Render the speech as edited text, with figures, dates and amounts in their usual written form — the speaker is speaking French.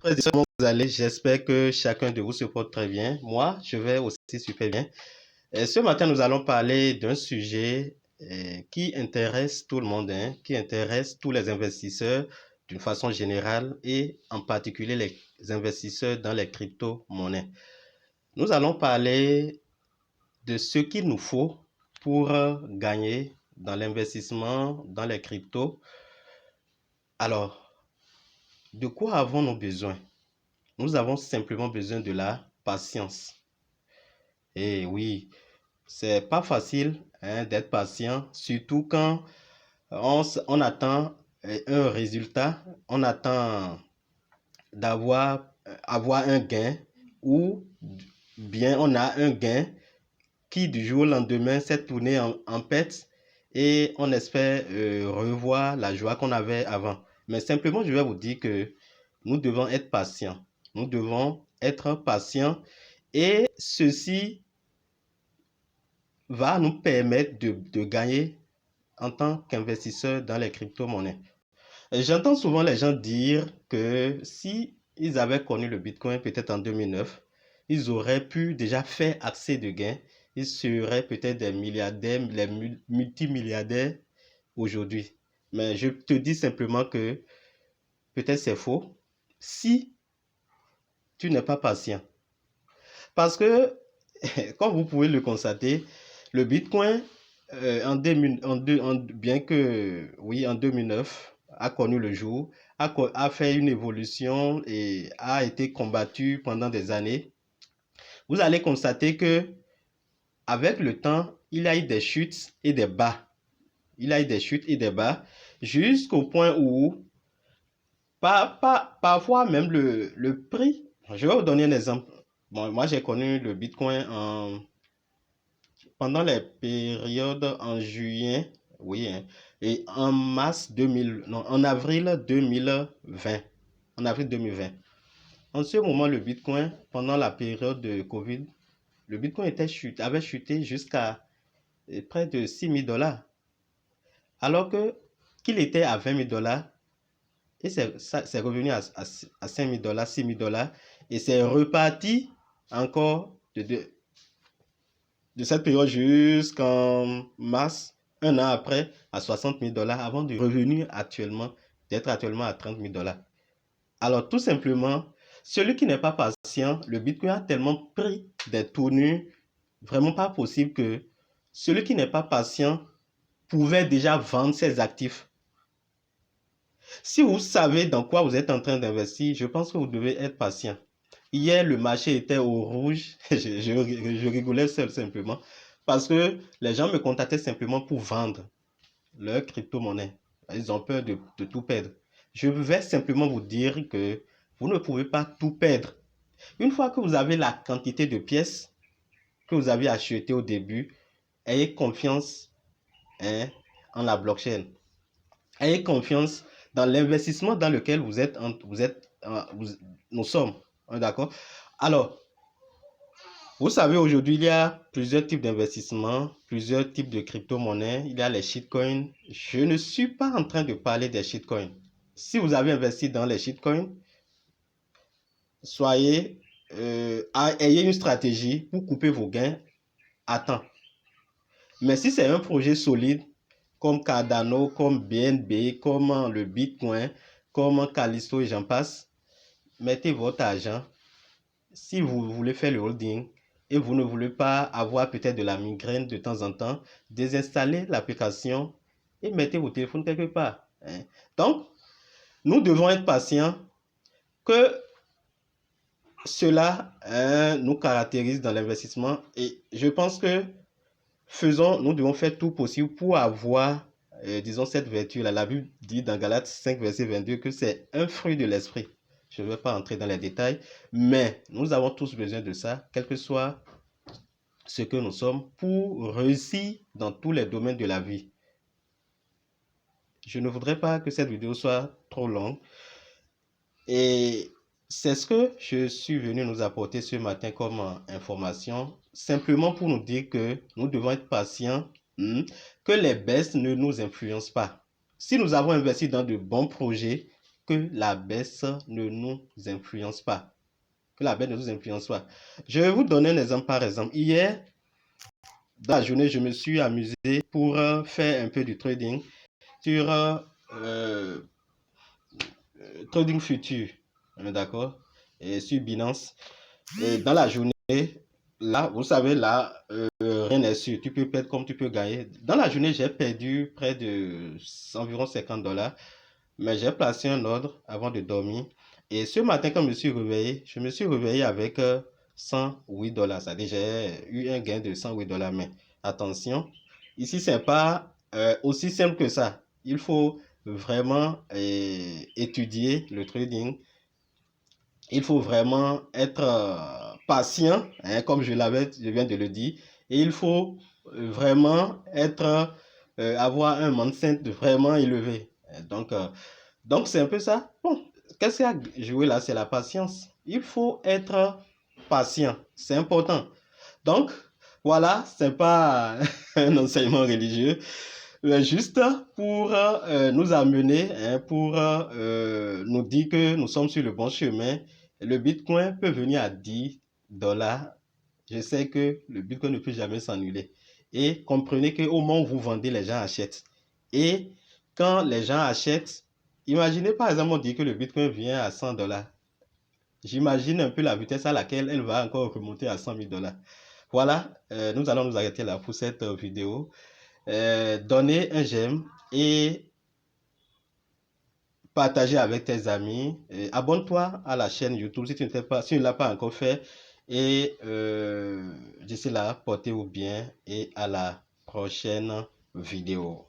Comment vous allez? J'espère que chacun de vous se porte très bien. Moi, je vais aussi super bien. Et ce matin, nous allons parler d'un sujet qui intéresse tout le monde, hein, qui intéresse tous les investisseurs d'une façon générale et en particulier les investisseurs dans les crypto-monnaies. Nous allons parler de ce qu'il nous faut pour gagner dans l'investissement dans les cryptos. Alors, de quoi avons-nous besoin? Nous avons simplement besoin de la patience. Et oui, c'est pas facile hein, d'être patient, surtout quand on attend un résultat, on attend avoir un gain ou bien on a un gain qui du jour au lendemain s'est tourné en perte et on espère revoir la joie qu'on avait avant. Mais simplement, je vais vous dire que nous devons être patients. Nous devons être patients et ceci va nous permettre de gagner en tant qu'investisseur dans les crypto-monnaies. J'entends souvent les gens dire que si ils avaient connu le Bitcoin peut-être en 2009, ils auraient pu déjà faire assez de gains. Ils seraient peut-être des milliardaires, les multimilliardaires aujourd'hui. Mais je te dis simplement que peut-être c'est faux si tu n'es pas patient. Parce que, comme vous pouvez le constater, le Bitcoin, bien que, oui, en 2009, a connu le jour, a fait une évolution et a été combattu pendant des années. Vous allez constater que, avec le temps, il y a eu des chutes et des bas. Il y a eu des chutes et des bas, jusqu'au point où, parfois même le prix, je vais vous donner un exemple. Bon, moi, j'ai connu le Bitcoin pendant les périodes en juillet, oui, hein, et en mars 2000, non, en avril 2020. En avril 2020. En ce moment, le Bitcoin, pendant la période de Covid, le Bitcoin avait chuté jusqu'à près de 6 000 dollars. Alors qu'il était à 20 000 dollars, et c'est revenu à 5 000 dollars, 6 000 dollars, et c'est reparti encore de cette période jusqu'en mars, un an après, à 60 000 dollars, avant de revenir d'être actuellement à 30 000 dollars. Alors, tout simplement, celui qui n'est pas patient, le Bitcoin a tellement pris des tournures vraiment pas possible que celui qui n'est pas patient pouvait déjà vendre ses actifs. Si vous savez dans quoi vous êtes en train d'investir, je pense que vous devez être patient. Hier, le marché était au rouge. Je rigolais seul simplement parce que les gens me contactaient simplement pour vendre leur crypto-monnaie. Ils ont peur de tout perdre. Je vais simplement vous dire que vous ne pouvez pas tout perdre. Une fois que vous avez la quantité de pièces que vous avez achetées au début, ayez confiance hein, en la blockchain. Ayez confiance dans l'investissement dans lequel nous sommes. D'accord? Alors, vous savez, aujourd'hui, il y a plusieurs types d'investissements, plusieurs types de crypto-monnaies. Il y a les shitcoins. Je ne suis pas en train de parler des shitcoins. Si vous avez investi dans les shitcoins, ayez une stratégie pour couper vos gains à temps. Mais si c'est un projet solide, comme Cardano, comme BNB, comme le Bitcoin, comme Callisto et j'en passe, mettez votre argent. Si vous voulez faire le holding et vous ne voulez pas avoir peut-être de la migraine de temps en temps, désinstallez l'application et mettez vos téléphones quelque part. Hein. Donc, nous devons être patients que cela nous caractérise dans l'investissement et je pense que nous devons faire tout possible pour avoir, disons, cette vertu-là. La Bible dit dans Galates 5, verset 22 que c'est un fruit de l'esprit. Je ne vais pas entrer dans les détails, mais nous avons tous besoin de ça, quel que soit ce que nous sommes, pour réussir dans tous les domaines de la vie. Je ne voudrais pas que cette vidéo soit trop longue. Et c'est ce que je suis venu nous apporter ce matin comme information, simplement pour nous dire que nous devons être patients, que les baisses ne nous influencent pas. Si nous avons investi dans de bons projets, que la baisse ne nous influence pas. Que la baisse ne nous influence pas. Je vais vous donner un exemple par exemple. Hier, dans la journée, je me suis amusé pour faire un peu du trading sur trading futur, d'accord, et sur Binance. Et dans la journée, là, vous savez, là, rien n'est sûr. Tu peux perdre comme tu peux gagner. Dans la journée, j'ai perdu près de environ $50, mais j'ai placé un ordre avant de dormir. Et ce matin, quand je me suis réveillé avec $108. C'est-à-dire, j'ai eu un gain de $108. Mais attention, ici, c'est pas aussi simple que ça. Il faut vraiment étudier le trading. Il faut vraiment être patient, hein, comme je viens de le dire. Et il faut vraiment avoir un mindset vraiment élevé. Donc c'est un peu ça. Bon, qu'est-ce qu'il y a à jouer là? C'est la patience. Il faut être patient. C'est important. Donc, voilà, c'est pas un enseignement religieux, mais juste pour nous amener, hein, pour nous dire que nous sommes sur le bon chemin. Le Bitcoin peut venir à $10. Je sais que le Bitcoin ne peut jamais s'annuler. Et comprenez qu'au moment où vous vendez, les gens achètent. Et quand les gens achètent, imaginez par exemple, on dit que le Bitcoin vient à $100. J'imagine un peu la vitesse à laquelle elle va encore remonter à $100 000. Voilà, nous allons nous arrêter là pour cette vidéo. Donnez un j'aime et partagez avec tes amis. Abonne-toi à la chaîne YouTube si tu ne l'as pas encore fait. Et d'ici là, portez-vous bien et à la prochaine vidéo.